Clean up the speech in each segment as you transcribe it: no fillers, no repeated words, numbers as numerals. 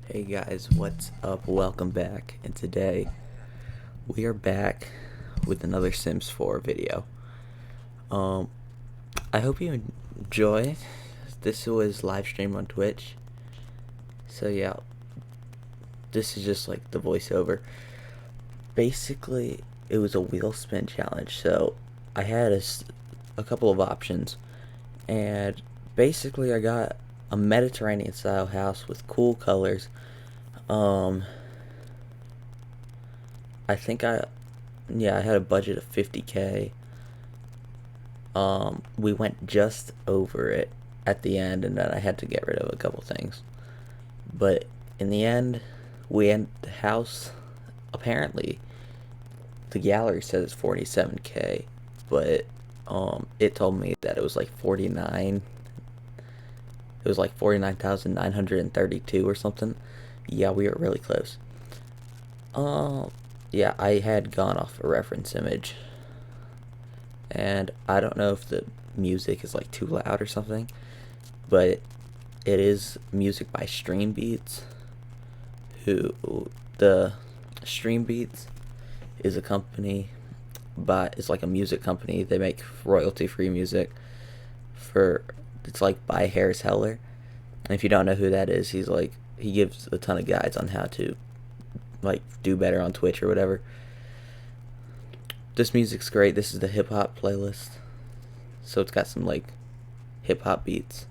Hey guys, what's up? Welcome back. And today we are back with another Sims 4 video. I hope you enjoy. This was live streamed on Twitch. So yeah, this is just like the voiceover. Basically, it was a wheel spin challenge. So I had a couple of options, and basically I got a Mediterranean style house with cool colors. I think I had a budget of 50K. We went just over it at the end, and then I had to get rid of a couple things. But in the end, the house, apparently, the gallery says it's 47K, but it told me that it was like 49. It was like 49,932 or something. Yeah, we were really close. Yeah, I had gone off a reference image, and I don't know if the music is like too loud or something, but it is music by Stream Beats. The Stream Beats is a company, but it's like a music company. They make royalty-free music it's like by Harris Heller. And if you don't know who that is, he gives a ton of guides on how to like do better on Twitch or whatever. This music's great. This is the hip hop playlist, so it's got some like hip hop beats.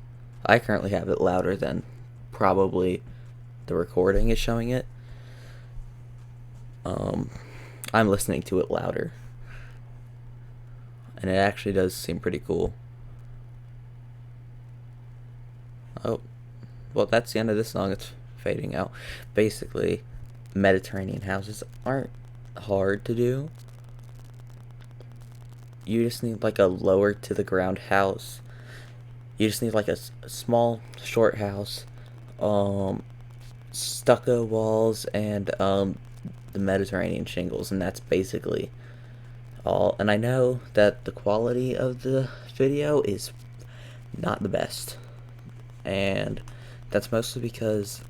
I currently have it louder than probably the recording is showing it. I'm listening to it louder, and it actually does seem pretty cool. Oh, well, that's the end of this song. It's fading out. Basically, Mediterranean houses aren't hard to do. You just need like a lower to the ground house. You just need like a small short house, stucco walls, and the Mediterranean shingles, and that's basically all. And I know that the quality of the video is not the best, and that's mostly because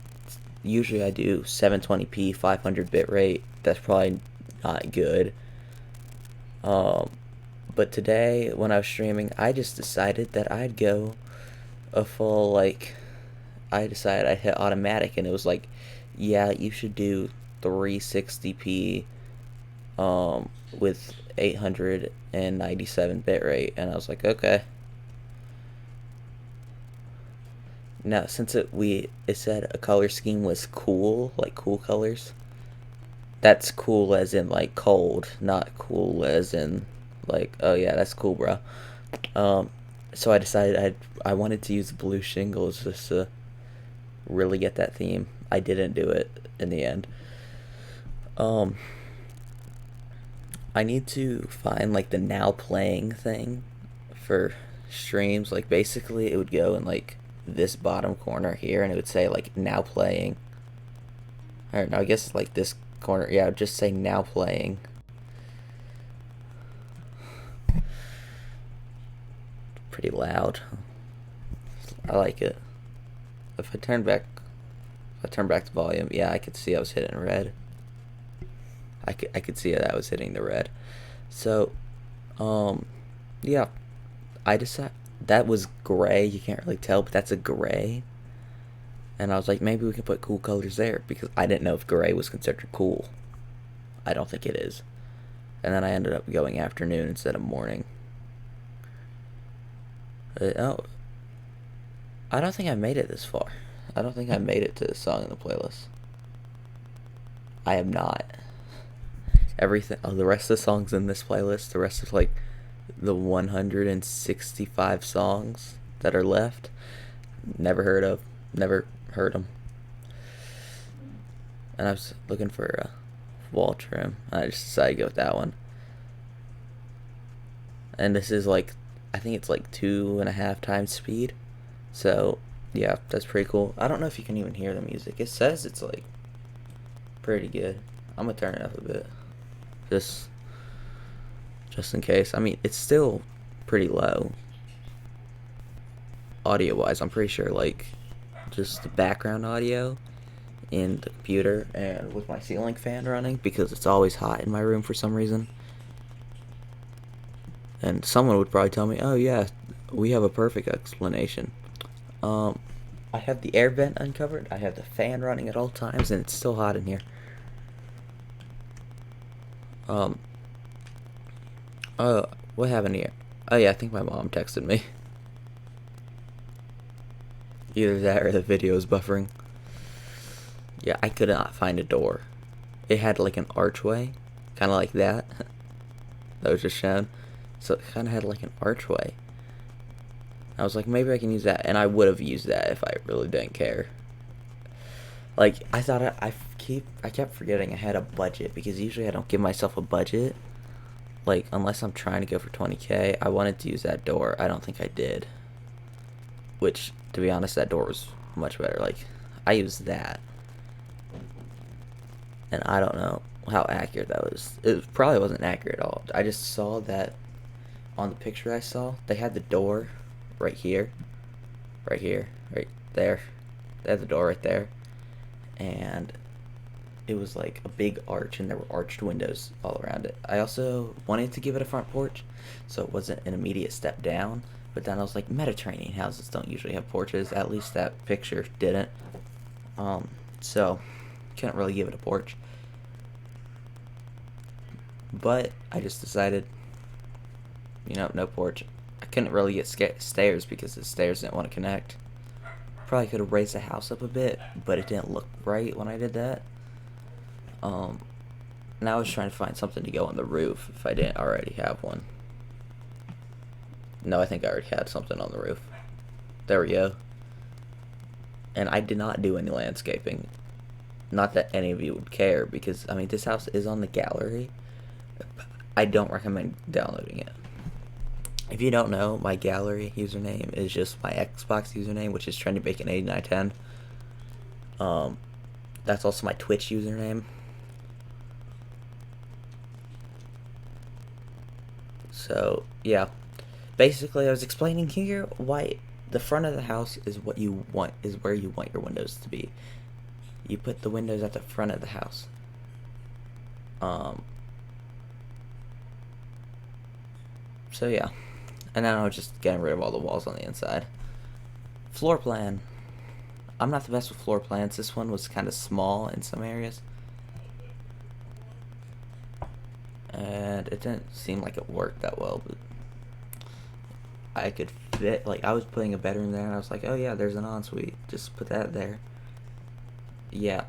usually I do 720p 500 bitrate. That's probably not good. But today when I was streaming, I just decided that I'd go a full like I decided I'd hit automatic, and it was like, yeah, you should do 360p with 897 bitrate, and I was like, okay. Now, since it said a color scheme was cool, like cool colors, that's cool as in like cold, not cool as in like, oh yeah, that's cool, bro. So I decided I wanted to use blue shingles just to really get that theme. I didn't do it in the end. I need to find like the now playing thing for streams. Like basically it would go in like this bottom corner here, and it would say like now playing. Or no, I guess it's like this corner. Yeah, it would just say now playing. Pretty loud. I like it. If I turn back the volume, yeah, I could see I was hitting red. I could see that I was hitting the red. So, yeah, I decided that was gray. You can't really tell, but that's a gray. And I was like, maybe we can put cool colors there, because I didn't know if gray was considered cool. I don't think it is. And then I ended up going afternoon instead of morning. Oh, I don't think I made it this far. I don't think I made it to the song in the playlist. I am not. Everything, the rest of the songs in this playlist, the rest of like the 165 songs that are left, never heard of, never heard them. And I was looking for a wall trim, and I just decided to go with that one. And this is like, I think it's like 2.5 times speed. So yeah, that's pretty cool. I don't know if you can even hear the music. It says it's like pretty good. I'm gonna turn it up a bit, just in case. I mean, it's still pretty low audio wise. I'm pretty sure like just the background audio in the computer and with my ceiling fan running because it's always hot in my room for some reason. And someone would probably tell me, oh yeah, we have a perfect explanation. I have the air vent uncovered, I have the fan running at all times, and it's still hot in here. What happened here? Oh yeah, I think my mom texted me. Either that or the video is buffering. Yeah, I could not find a door. It had like an archway, kind of like that. That was just shown. So it kind of had like an archway. I was like, maybe I can use that, and I would have used that if I really didn't care. Like, I thought I kept forgetting I had a budget, because usually I don't give myself a budget. Like, unless I'm trying to go for 20K, I wanted to use that door. I don't think I did. Which, to be honest, that door was much better. Like, I used that. And I don't know how accurate that was. It probably wasn't accurate at all. I just saw that on the picture I saw, they had the door right here. Right here. Right there. They had the door right there. And it was like a big arch, and there were arched windows all around it. I also wanted to give it a front porch, so it wasn't an immediate step down. But then I was like, Mediterranean houses don't usually have porches. At least that picture didn't. So couldn't really give it a porch. But I just decided, no porch. I couldn't really get stairs because the stairs didn't want to connect. Probably could have raised the house up a bit, but it didn't look right when I did that. Now I was trying to find something to go on the roof if I didn't already have one. No, I think I already had something on the roof. There we go. And I did not do any landscaping. Not that any of you would care, because, I mean, this house is on the gallery. I don't recommend downloading it. If you don't know, my gallery username is just my Xbox username, which is TrendyBacon8910. That's also my Twitch username. So, yeah. Basically, I was explaining here why the front of the house is what you want, is where you want your windows to be. You put the windows at the front of the house. So yeah. And then I was just getting rid of all the walls on the inside. Floor plan. I'm not the best with floor plans. This one was kind of small in some areas. And it didn't seem like it worked that well, but I could fit, like, I was putting a bedroom there, and I was like, oh yeah, there's an ensuite. Just put that there. Yeah.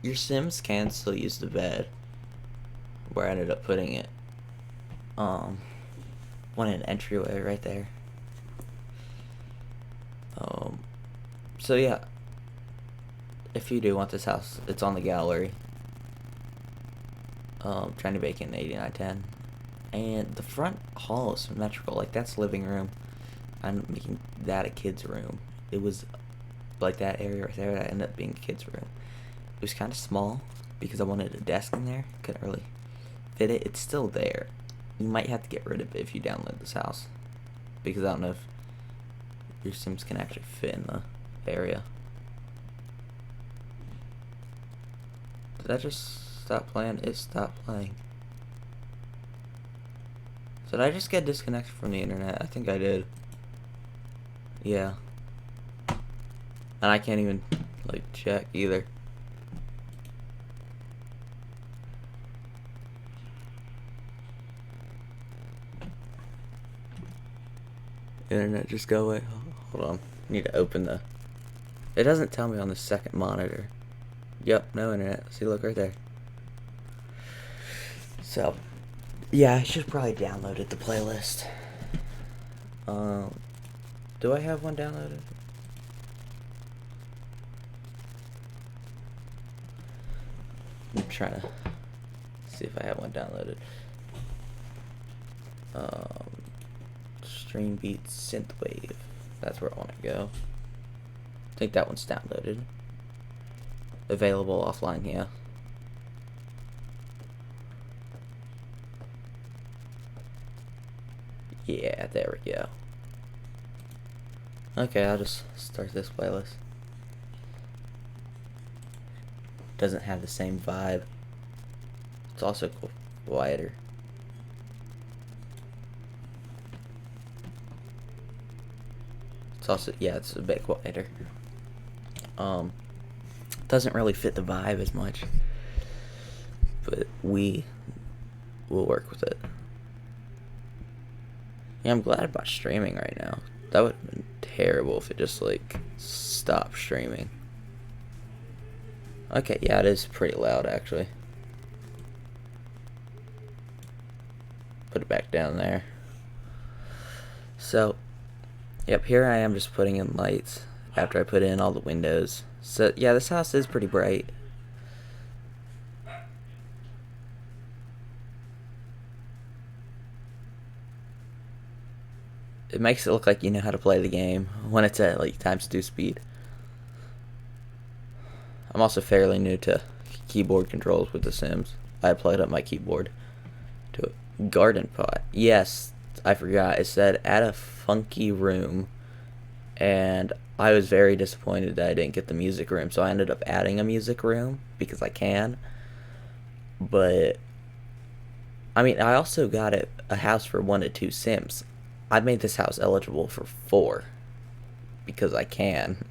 Your Sims can still use the bed. Where I ended up putting it. Wanted an entryway right there. So yeah. If you do want this house, it's on the gallery. Trying to bake in 8910. And the front hall is symmetrical. Like, that's living room. I'm making that a kid's room. It was like that area right there, that ended up being a kid's room. It was kind of small because I wanted a desk in there. Couldn't really fit it. It's still there. You might have to get rid of it if you download this house, because I don't know if your Sims can actually fit in the area. Did that just stop playing? It stopped playing. So did I just get disconnected from the internet? I think I did. Yeah. And I can't even, like, check either. Internet, just go away. Hold on. I need to open the... It doesn't tell me on the second monitor. Yep, no internet. See, look right there. So, yeah, I should probably download it, the playlist. Do I have one downloaded? I'm trying to see if I have one downloaded. Stream Beats Synthwave. That's where I want to go. I think that one's downloaded. Available offline, yeah. Yeah, there we go. Okay, I'll just start this playlist. doesn't have the same vibe. It's also quieter. It's also, yeah, it's a bit quieter. Doesn't really fit the vibe as much, but we will work with it. Yeah, I'm glad about streaming right now. That would have been terrible if it just like stopped streaming. Okay, yeah, it is pretty loud actually. Put it back down there. So, yep, here I am just putting in lights after I put in all the windows. So, yeah, this house is pretty bright. It makes it look like you know how to play the game when it's at like ×2 speed. I'm also fairly new to keyboard controls with The Sims. I plugged up my keyboard to a garden pot. Yes, I forgot. It said add a funky room, and I was very disappointed that I didn't get the music room, so I ended up adding a music room because I can. But I mean, I also got a house for 1 to 2 Sims. I made this house eligible for 4 because I can.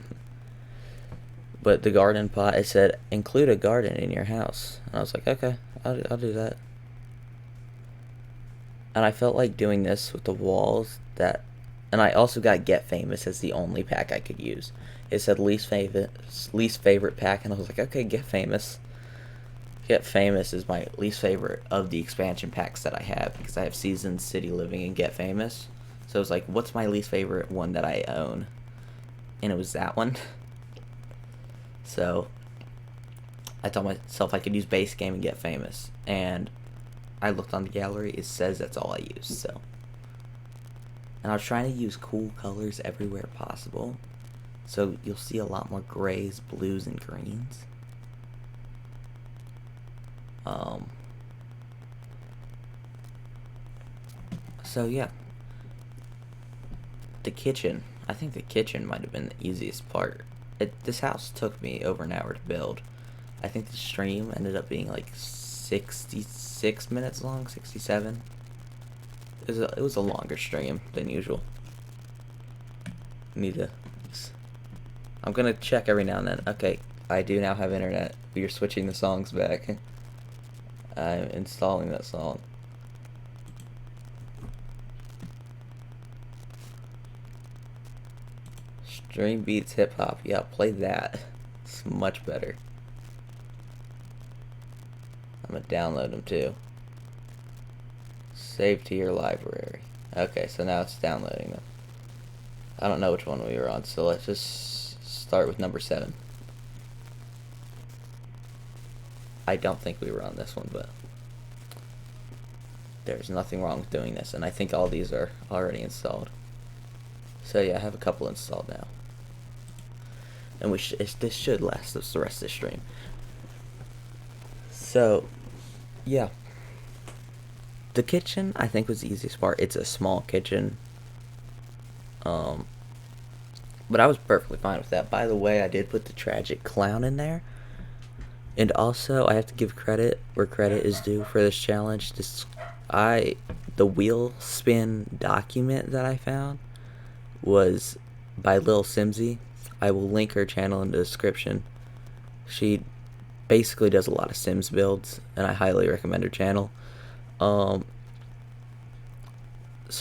But the garden pot, it said include a garden in your house, and I was like, okay, I'll do that. And I felt like doing this with the walls and I also got Get Famous as the only pack I could use. It said least favorite pack, and I was like, okay, Get Famous. Get Famous is my least favorite of the expansion packs that I have, because I have Seasons, City Living, and Get Famous. So I was like, what's my least favorite one that I own? And it was that one. So I told myself I could use base game and Get Famous, and I looked on the gallery, it says that's all I use. So, and I was trying to use cool colors everywhere possible, so you'll see a lot more grays, blues, and greens. So yeah, the kitchen. I think the kitchen might have been the easiest part. This house took me over an hour to build. I think the stream ended up being like 66 minutes long, 67. It was a longer stream than usual. I'm gonna check every now and then. Okay, I do now have internet. We are switching the songs back. I'm installing that song. Stream beats hip hop. Yeah, play that. It's much better. I'm gonna download them too. Save to your library. Okay, so now it's downloading them. I don't know which one we were on, so let's just start with number 7. I don't think we were on this one, but there's nothing wrong with doing this, and I think all these are already installed. So yeah, I have a couple installed now. And this should last us the rest of the stream. So, yeah. The kitchen, I think, was the easiest part. It's a small kitchen. But I was perfectly fine with that. By the way, I did put the tragic clown in there. And also, I have to give credit where credit is due for this challenge. The wheel spin document that I found was by Lil Simsy. I will link her channel in the description. She basically does a lot of Sims builds, and I highly recommend her channel. So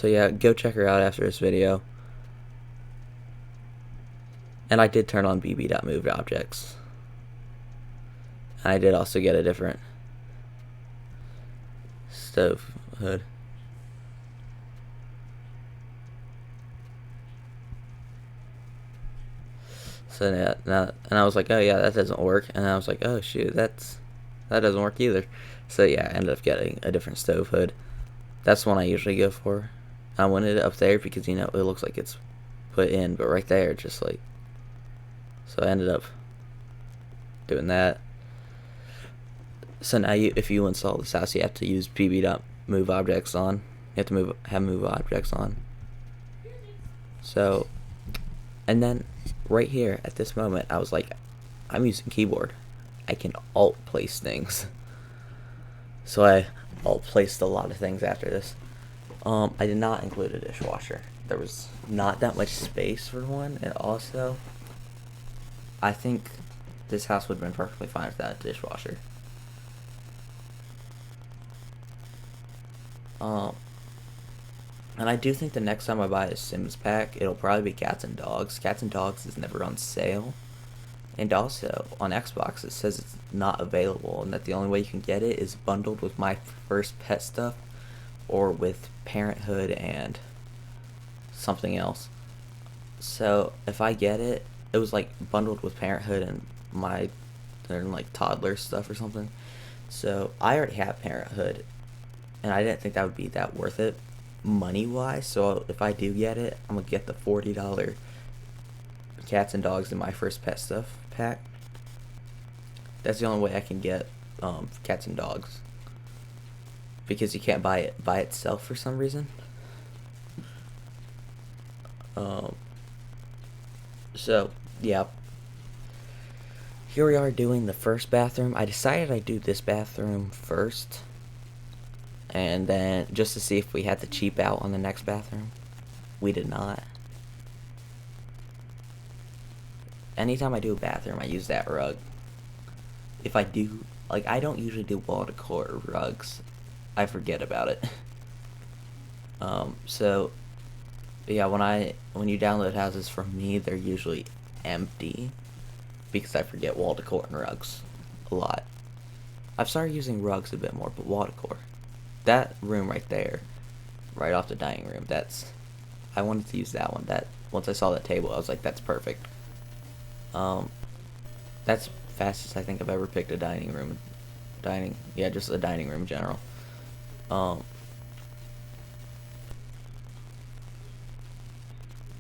yeah, go check her out after this video. And I did turn on bb.moved objects. I did also get a different stove hood. So yeah, and I was like, oh yeah, that doesn't work. And I was like, oh shoot, that doesn't work either. So yeah, I ended up getting a different stove hood. That's the one I usually go for. I wanted it up there because, you know, it looks like it's put in, but right there, it's just like. So I ended up doing that. So now, if you install this house, you have to use bb.move objects on. You have to have move objects on. So, and then right here at this moment, I was like, I'm using keyboard. I can alt place things. So I alt placed a lot of things after this. I did not include a dishwasher. There was not that much space for one, and also, I think this house would have been perfectly fine without a dishwasher. And I do think the next time I buy a Sims pack, it'll probably be Cats and Dogs. Cats and Dogs is never on sale. And also, on Xbox, it says it's not available, and that the only way you can get it is bundled with My First Pet stuff, or with Parenthood and something else. So, if I get it, it was like bundled with Parenthood and like toddler stuff or something. So, I already have Parenthood, and I didn't think that would be that worth it money-wise, so if I do get it, I'm gonna get the $40 Cats and Dogs and My First Pet stuff pack. That's the only way I can get Cats and Dogs, because you can't buy it by itself for some reason. So yeah, here we are doing the first bathroom. I decided I'd do this bathroom first, and then just to see if we had to cheap out on the next bathroom. We did not. Anytime I do a bathroom, I use that rug. If I do, like, I don't usually do wall decor rugs. I forget about it. So yeah, when you download houses from me, they're usually empty because I forget wall decor and rugs a lot. I've started using rugs a bit more, but wall decor. That room right there, right off the dining room, I wanted to use that one. Once I saw that table, I was like, that's perfect. That's fastest I think I've ever picked a dining room. Just a dining room in general.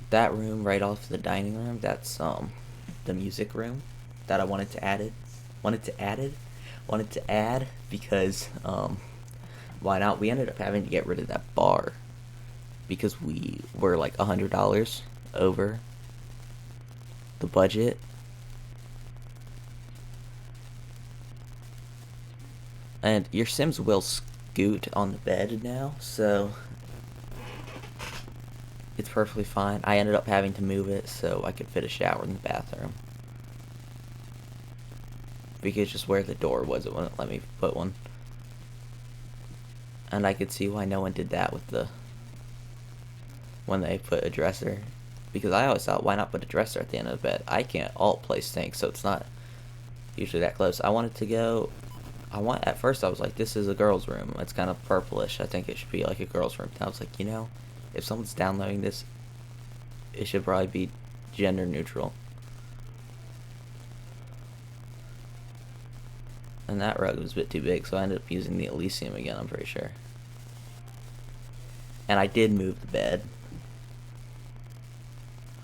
That room right off the dining room, that's the music room that I wanted to add because why not? We ended up having to get rid of that bar because we were like $100 over the budget. And your Sims will scoot on the bed now, so it's perfectly fine. I ended up having to move it so I could fit a shower in the bathroom, because just where the door was, it wouldn't let me put one. And I could see why no one did that when they put a dresser, because I always thought, why not put a dresser at the end of the bed? I can't alt place things, so it's not usually that close. At first I was like, this is a girl's room. It's kind of purplish. I think it should be like a girl's room. And I was like, if someone's downloading this, it should probably be gender neutral. And that rug was a bit too big, so I ended up using the Elysium again, I'm pretty sure. And I did move the bed,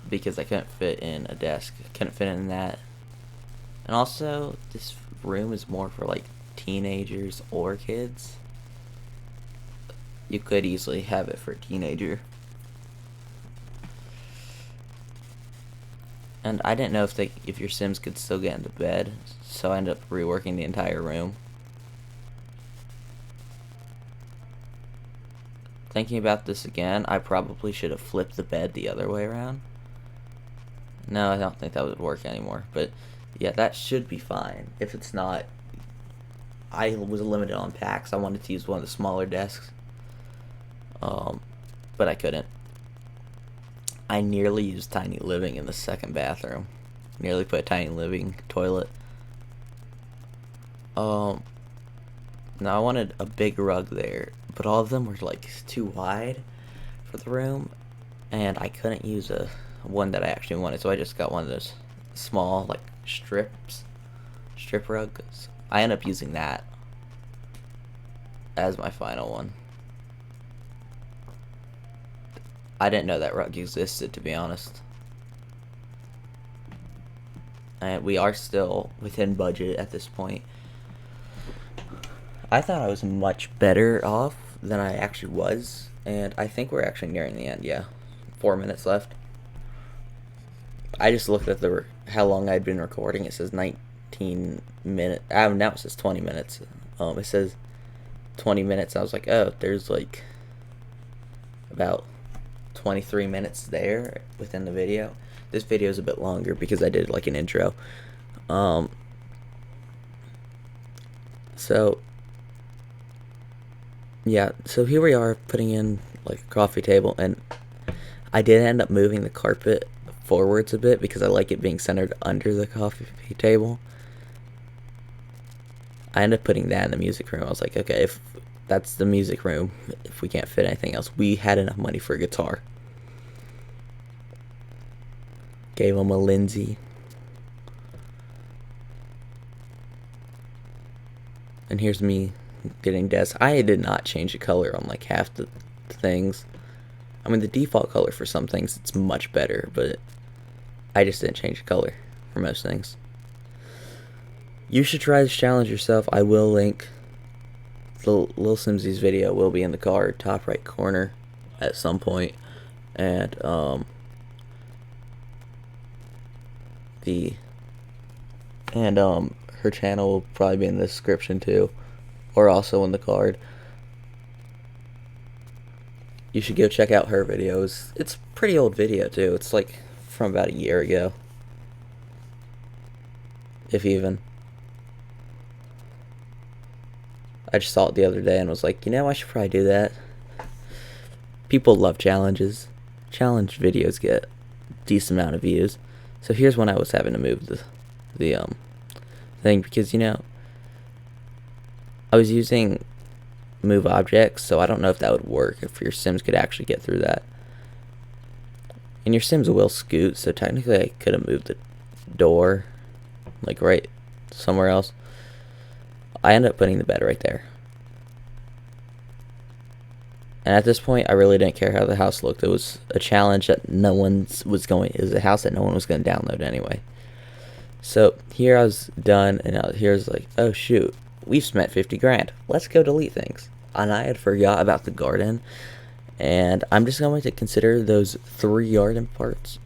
because I couldn't fit in a desk. Couldn't fit in that. And also, this room is more for like teenagers or kids. You could easily have it for a teenager. And I didn't know if your Sims could still get into bed, so I ended up reworking the entire room. Thinking about this again, I probably should have flipped the bed the other way around. No, I don't think that would work anymore. But yeah, that should be fine. If it's not, I was limited on packs. I wanted to use one of the smaller desks, but I couldn't. I nearly used Tiny Living in the second bathroom. Nearly put Tiny Living toilet. Now I wanted a big rug there, but all of them were like too wide for the room, and I couldn't use one that I actually wanted, so I just got one of those small like strip rugs. I ended up using that as my final one. I didn't know that rug existed, to be honest. And we are still within budget at this point. I thought I was much better off than I actually was, and I think we're actually nearing the end. Yeah, 4 minutes left. I just looked at how long I'd been recording. It says 19 15 minutes. Now it says 20 minutes. It says 20 minutes. I was like, oh, there's like about 23 minutes there within the video. This video is a bit longer because I did like an intro. So yeah, so here we are putting in like a coffee table, and I did end up moving the carpet forwards a bit because I like it being centered under the coffee table. I ended up putting that in the music room. I was like, okay, if that's the music room, if we can't fit anything else, we had enough money for a guitar. Gave him a Lindsay. And here's me getting desk. I did not change the color on like half the things. I mean, the default color for some things, it's much better, but I just didn't change the color for most things. You should try this challenge yourself. I will link the Lil Simsy's video will be in the card, top right corner at some point. And her channel will probably be in the description too, or also in the card. You should go check out her videos. It's a pretty old video too. It's like from about a year ago, if even. I just saw it the other day and was like, you know, I should probably do that. People love challenges. Challenge videos get a decent amount of views. So here's when I was having to move the thing, because, you know, I was using move objects, so I don't know if that would work, if your Sims could actually get through that. And your Sims will scoot, so technically I could have moved the door like right somewhere else. I ended up putting the bed right there. And at this point, I really didn't care how the house looked. It was a challenge that it was a house that no one was going to download anyway. So here I was done, and here's like, oh shoot, we've spent 50 grand. Let's go delete things. And I had forgot about the garden, and I'm just going to consider those 3 garden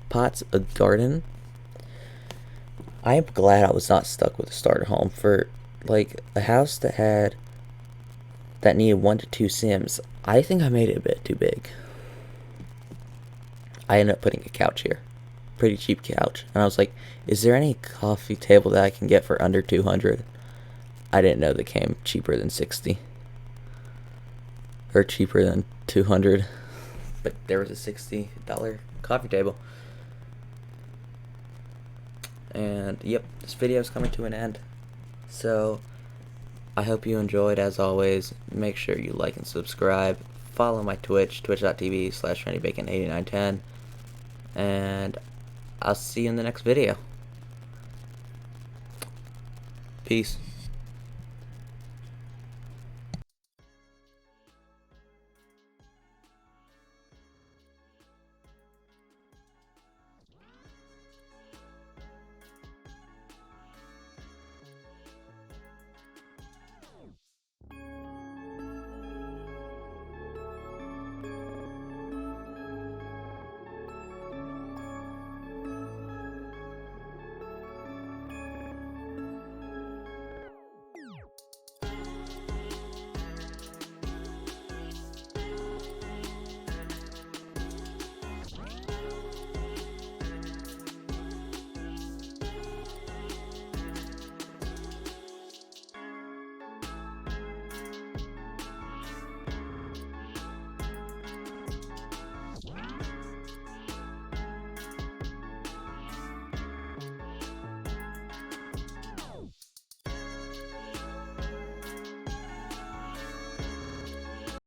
pots a garden. I am glad I was not stuck with a starter home. For like a house that needed 1 to 2 Sims, I think I made it a bit too big. I ended up putting a couch here, pretty cheap couch, and I was like, is there any coffee table that I can get for under 200? I didn't know they came cheaper than 60 or cheaper than 200, but there was a $60 coffee table. And yep, this video is coming to an end. So I hope you enjoyed. As always, make sure you like and subscribe. Follow my Twitch, twitch.tv/TrendyBacon8910. And I'll see you in the next video. Peace.